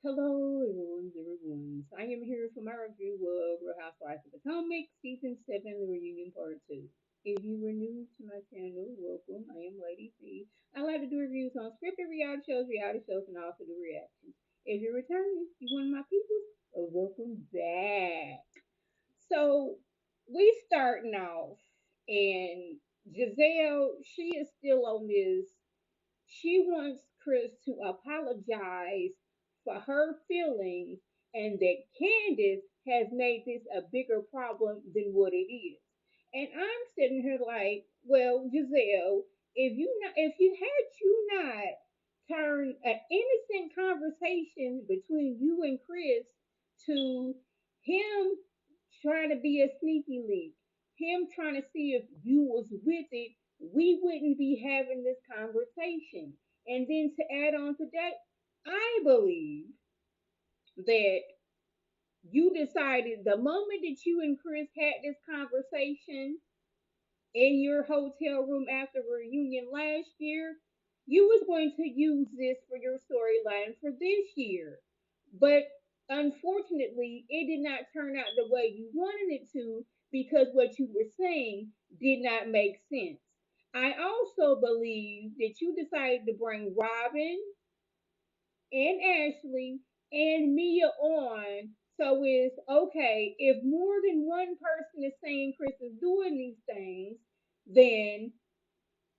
Hello, everyone. I am here for my review of Real Housewives of Potomac, Season 7, The Reunion Part 2. If you were new to my channel, welcome. I am Lady C. I like to do reviews on scripted reality shows, and also do reactions. If you're returning, you one of my people, welcome back. So, we starting off, and Giselle, she is still on this. She wants Chris to apologize for her feelings and that Candace has made this a bigger problem than what it is. And I'm sitting here like, well, Giselle, if you had you not turned an innocent conversation between you and Chris to him trying to be a sneaky link, him trying to see if you was with it, we wouldn't be having this conversation. And then to add on to that, I believe that you decided the moment that you and Chris had this conversation in your hotel room after reunion last year, you was going to use this for your storyline for this year. But unfortunately, it did not turn out the way you wanted it to because what you were saying did not make sense. I also believe that you decided to bring Robin and Ashley and Mia on. So it's okay if more than one person is saying Chris is doing these things, then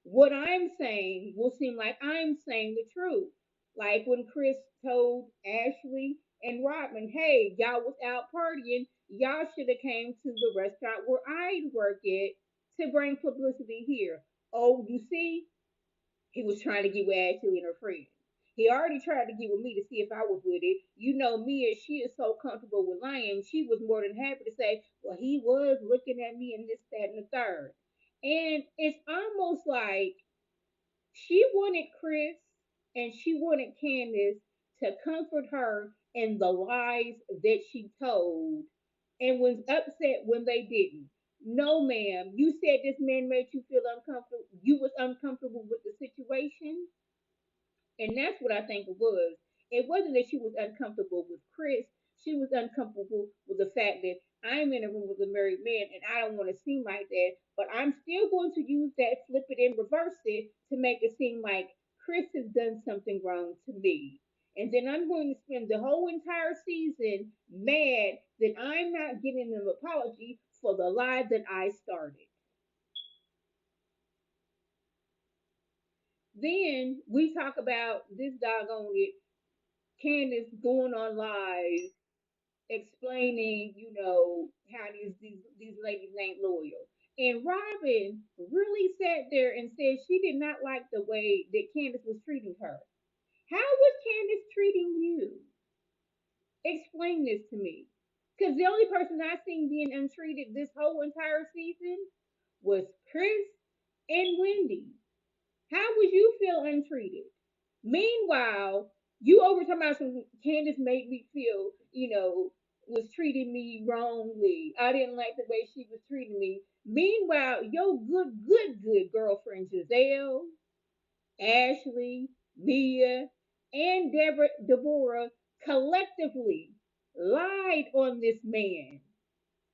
what I'm saying will seem like I'm saying the truth. Like when Chris told Ashley and Rodman, hey, y'all was out partying, y'all should have came to the restaurant where I work at to bring publicity here. Oh, you see, he was trying to get with Ashley and her friends. He already tried to get with me to see if I was with it. You know, Mia, she is so comfortable with lying. She was more than happy to say, well, he was looking at me and this, that, and the third. And it's almost like she wanted Chris and she wanted Candace to comfort her in the lies that she told and was upset when they didn't. No, ma'am. You said this man made you feel uncomfortable. You was uncomfortable with the situation. And that's what I think it was. It wasn't that she was uncomfortable with Chris. She was uncomfortable with the fact that I'm in a room with a married man and I don't want to seem like that. But I'm still going to use that, flip it, and reverse it to make it seem like Chris has done something wrong to me. And then I'm going to spend the whole entire season mad that I'm not getting an apology for the lie that I started. Then we talk about this doggone it Candace going on live explaining, how these ladies ain't loyal. And Robin really sat there and said she did not like the way that Candace was treating her. How was Candace treating you? Explain this to me. Because the only person I seen being untreated this whole entire season was Chris and Wendy. How would you feel untreated? Meanwhile, you over talking about some Candace made me feel, was treating me wrongly. I didn't like the way she was treating me. Meanwhile, your good girlfriend Giselle, Ashley, Mia, and Deborah collectively lied on this man.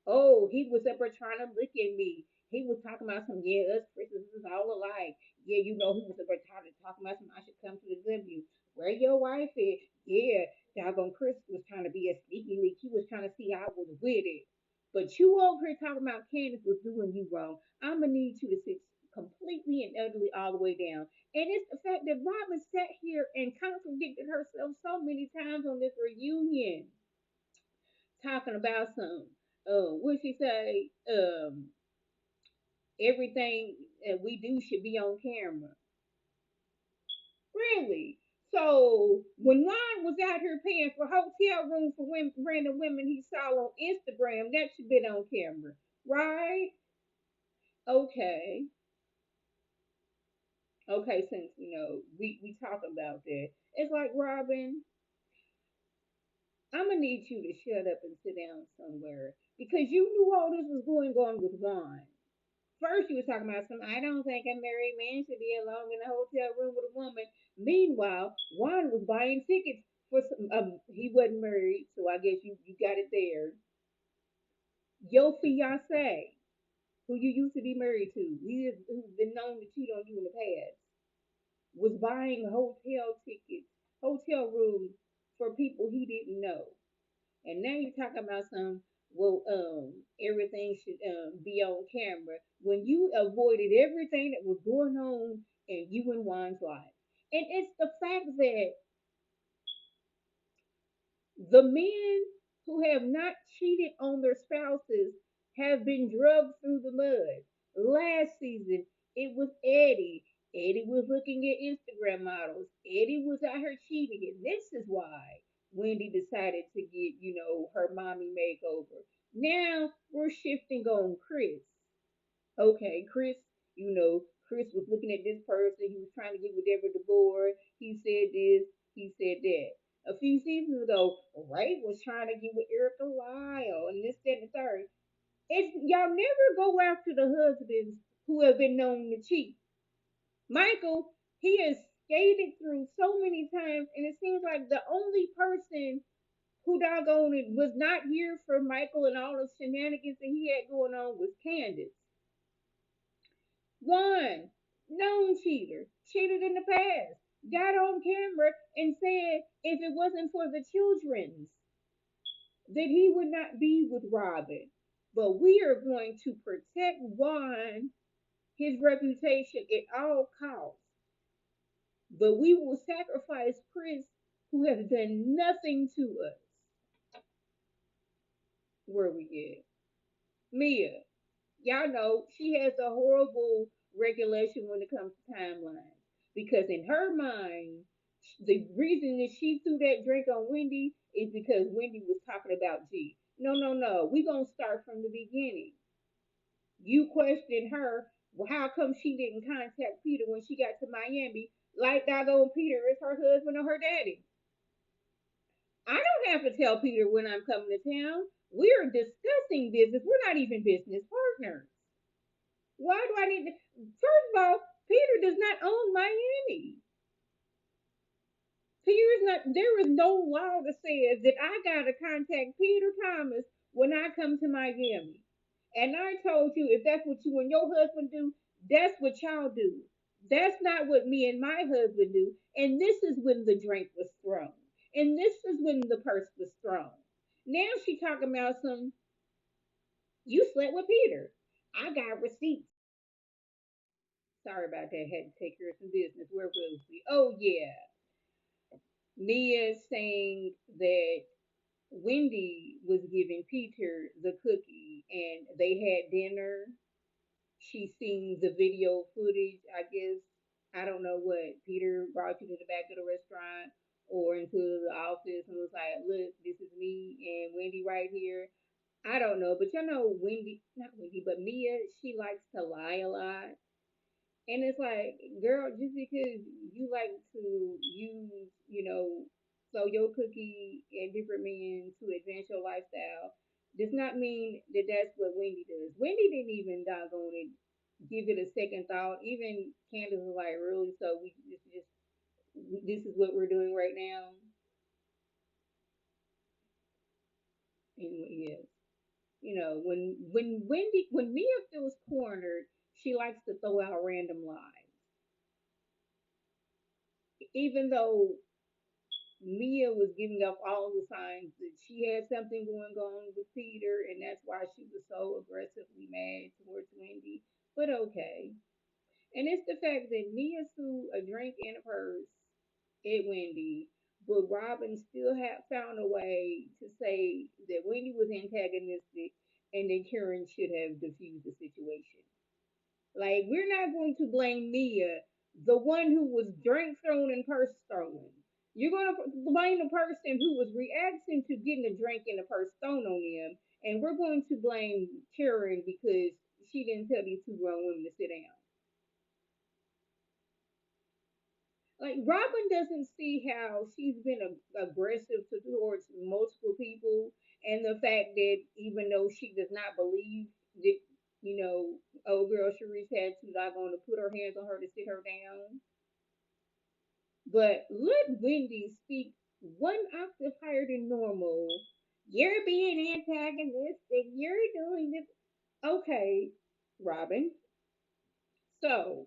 Oh, he was up there trying to look at me. He was talking about some, yeah, us Christians is all alike. Yeah, he was up there talking about some, I should come to the W. Where your wife is? Yeah, doggone Chris was trying to be a sneaky leak. He was trying to see I was with it. But you over here talking about Candace was doing you wrong. I'm going to need you to sit completely and utterly all the way down. And it's the fact that Robin sat here and contradicted herself so many times on this reunion talking about some what she say everything that we do should be on camera. Really? So when Juan was out here paying for hotel rooms for random women he saw on Instagram, that should be on camera, right? Okay. Okay, since we talk about that, it's like Robin, I'm gonna need you to shut up and sit down somewhere because you knew all this was going on with Juan. First, you was talking about some. I don't think a married man should be alone in a hotel room with a woman. Meanwhile, Juan was buying tickets for some, he wasn't married, so I guess you got it there. Your fiance, who you used to be married to, who's been known to cheat on you in the past, was buying hotel tickets, hotel rooms for people he didn't know. And now you're talking about some, well, everything should be on camera when you avoided everything that was going on in you and Juan's life. And it's the fact that the men who have not cheated on their spouses have been drugged through the mud. Last season, it was Eddie. Eddie was looking at Instagram models. Eddie was out here cheating. And this is why Wendy decided to get, her mommy makeover. Now we're shifting on Chris. Okay, Chris, Chris was looking at this person. He was trying to get with Deborah DeBoer. He said this, he said that. A few seasons ago, Ray was trying to get with Erica Lyle and this, that, and the third. It's y'all never go after the husbands who have been known to cheat. Michael, he has skated through so many times, and it seems like the only person who doggone it was not here for Michael and all the shenanigans that he had going on was Candace. One, known cheater, cheated in the past, got on camera and said if it wasn't for the children's, that he would not be with Robin. But we are going to protect Juan, his reputation at all costs. But we will sacrifice Chris, who has done nothing to us. Where we at? Mia, y'all know she has a horrible regulation when it comes to timelines because in her mind, the reason that she threw that drink on Wendy is because Wendy was talking about G. No, no, no. We gonna start from the beginning. You questioned her. Well, how come she didn't contact Peter when she got to Miami? Like doggone Peter is her husband or her daddy. I don't have to tell Peter when I'm coming to town. We're discussing business. We're not even business partners. Why do I need to? First of all, Peter does not own Miami. Peter is not. There is no law that says that I gotta contact Peter Thomas when I come to Miami. And I told you if that's what you and your husband do, that's what y'all do. That's not what me and my husband do. And this is when the drink was thrown. And this is when the purse was thrown. Now she talking about some. You slept with Peter. I got receipts. Sorry about that. Had to take care of some business. Where was we? Oh yeah, Mia saying that Wendy was giving Peter the cookie, and they had dinner. She seen the video footage. I guess I don't know what Peter brought you to the back of the restaurant or into the office and was like, "Look, this is me and Wendy right here." I don't know, but you know Wendy, not Wendy, but Mia, she likes to lie a lot. And it's like, girl, just because you like to use, throw your cookie and different men to advance your lifestyle, does not mean that that's what Wendy does. Wendy didn't even doggone it, give it a second thought. Even Candace was like, really? So this is what we're doing right now. And yes, when Mia feels cornered, she likes to throw out random lies, even though Mia was giving up all the signs that she had something going on with Peter, and that's why she was so aggressively mad towards Wendy. But okay. And it's the fact that Mia threw a drink in a purse at Wendy, but Robin still had found a way to say that Wendy was antagonistic and that Karen should have diffused the situation. Like, we're not going to blame Mia, the one who was drink thrown and purse thrown. You're going to blame the person who was reacting to getting a drink and a purse thrown on them, and we're going to blame Karen because she didn't tell these two grown women to sit down. Like, Robin doesn't see how she's been aggressive towards multiple people, and the fact that even though she does not believe that, old girl Sharice had to like on to put her hands on her to sit her down, but let Wendy speak one octave higher than normal. You're being antagonistic. You're doing this. Okay, Robin. So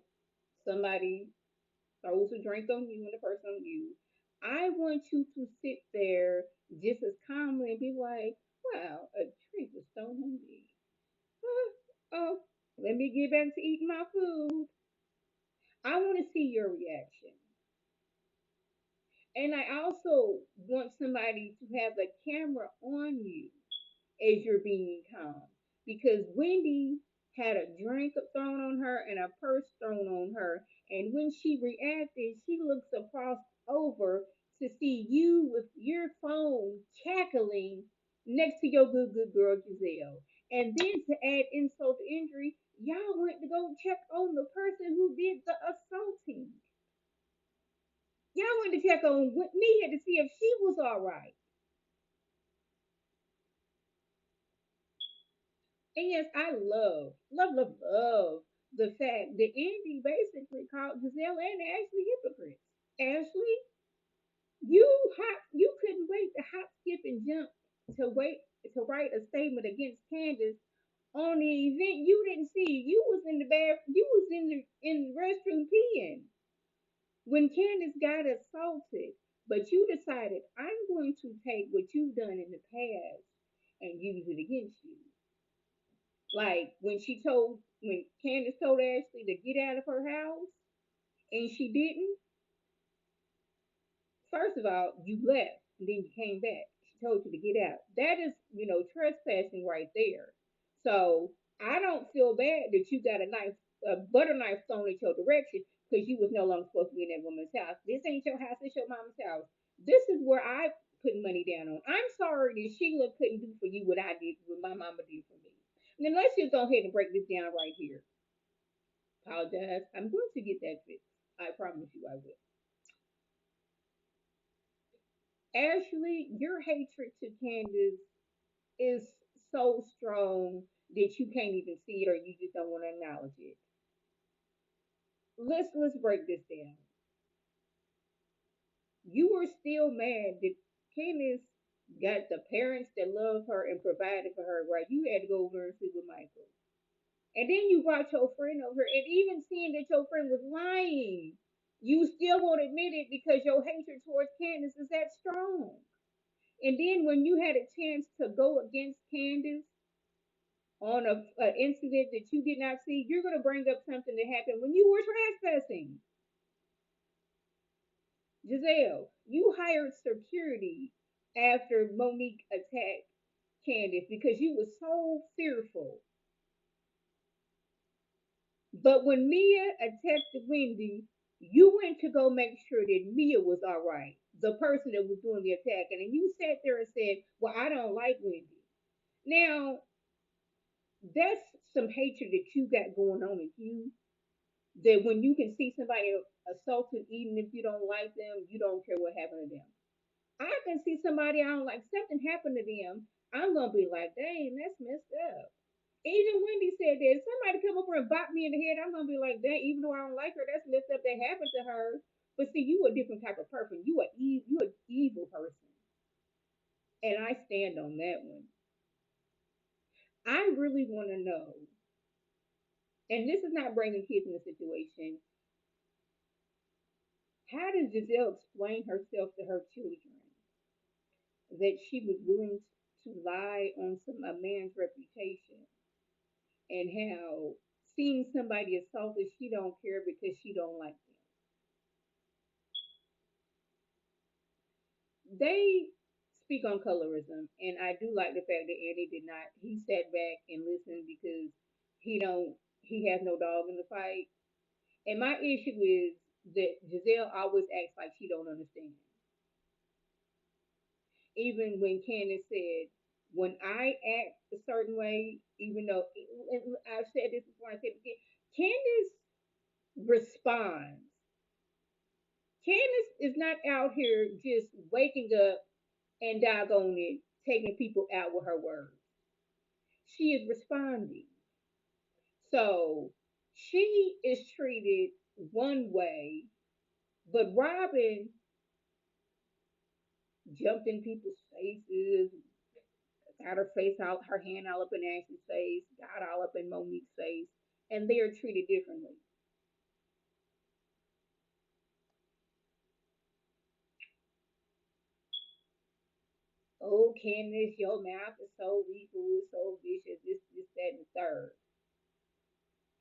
somebody throws a drink on you and the person on you. I want you to sit there just as calmly and be like, wow, a drink was thrown on me. Oh, let me get back to eating my food. I want to see your reaction. And I also want somebody to have the camera on you as you're being calm. Because Wendy had a drink thrown on her and a purse thrown on her. And when she reacted, she looks across over to see you with your phone cackling next to your good girl Giselle. And then to add insult to injury, y'all went to go check on the person who did the assaulting. Y'all went to check on Mia to see if she was all right. And yes, I love the fact that Andy basically called Giselle and Ashley hypocrites. Ashley, you couldn't wait to hop, skip, and jump to wait to write a statement against Candace on the event you didn't see. You was in the bath. You was in the restroom peeing when Candace got assaulted. But you decided I'm going to take what you've done in the past and use it against you. Like when Candace told Ashley to get out of her house and she didn't, first of all, you left and then you came back. She told you to get out. That is, trespassing right there. So I don't feel bad that you got a butter knife thrown at your direction because you was no longer supposed to be in that woman's house. This ain't your house, it's your mama's house. This is where I put money down on. I'm sorry that Sheila couldn't do for you what I did, what my mama did for me. And then let's just go ahead and break this down right here. Apologize. I'm going to get that fixed. I promise you I will. Ashley, your hatred to Candace is so strong that you can't even see it or you just don't want to acknowledge it. Let's break this down. You were still mad that Candace got the parents that love her and provided for her, right? You had to go over and sleep with Michael. And then you brought your friend over, and even seeing that your friend was lying, you still won't admit it because your hatred towards Candace is that strong. And then when you had a chance to go against Candace on an incident that you did not see, you're going to bring up something that happened when you were trespassing. Giselle, you hired security after Monique attacked Candace because you were so fearful. But when Mia attacked Wendy, you went to go make sure that Mia was all right, the person that was doing the attacking, and you sat there and said, "Well, I don't like Wendy." Now, that's some hatred that you got going on in you. That when you can see somebody assaulted, even if you don't like them, you don't care what happened to them. I can see somebody I don't like, something happened to them, I'm gonna be like, dang, that's messed up. Even Wendy said that if somebody come over and bop me in the head, I'm gonna be like, dang, even though I don't like her, that's messed up that happened to her. But see, you a different type of person. You an evil person, and I stand on that one. I really want to know, and this is not bringing kids in the situation. How does Giselle explain herself to her children that she was willing to lie on a man's reputation and how seeing somebody assaulted she don't care because she don't like them? They speak on colorism, and I do like the fact that Eddie did not. He sat back and listened because he has no dog in the fight. And my issue is that Giselle always acts like she don't understand. Even when Candace said, when I act a certain way, even though, and I've said this before, I said it again, Candace responds. Candace is not out here just waking up and doggone it, taking people out with her words. She is responding. So she is treated one way, but Robin jumped in people's faces, got her face out, her hand all up in Ashley's face, got all up in Monique's face, and they are treated differently. Oh, Candace, your mouth is so lethal, it's so vicious, this, that, and the third.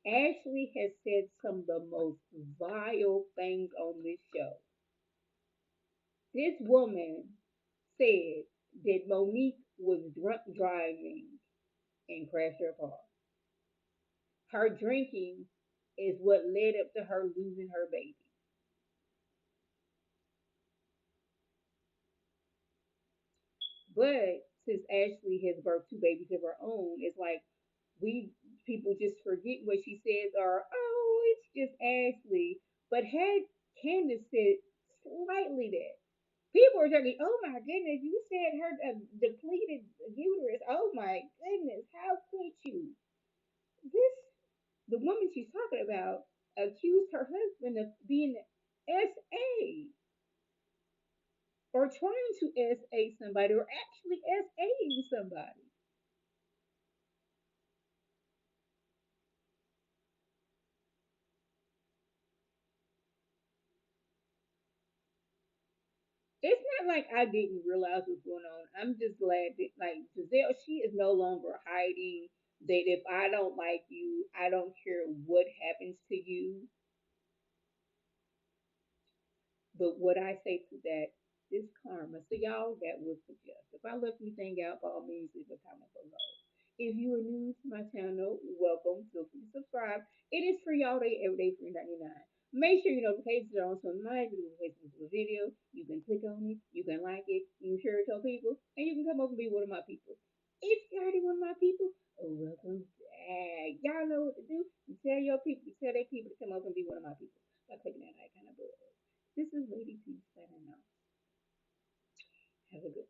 Ashley has said some of the most vile things on this show. This woman said that Monique was drunk driving and crashed her car. Her drinking is what led up to her losing her baby. But since Ashley has birthed two babies of her own, it's like we people just forget what she says or oh, it's just Ashley. But had Candace said slightly that, people are talking, oh my goodness, you said her depleted uterus. Oh my goodness, how could you? This the woman she's talking about accused her husband of being SA or trying to SA somebody or actually SAing somebody. It's not like I didn't realize what's going on. I'm just glad that like Giselle, she is no longer hiding that if I don't like you, I don't care what happens to you. But what I say to that is karma. So y'all, that was the just. If I left anything out, by all means, leave a comment below. If you are new to my channel, welcome. Feel free to subscribe. It is free all day, every day, free 99. Make sure your notifications are on so my notifications of a video. You can click on it, you can like it, you can share it to people, and you can come over and be one of my people. If you're already one of my people, welcome back. Y'all know what to do. You tell your people, you tell their people to come over and be one of my people by clicking that icon above. This is Lady P signing off. Have a good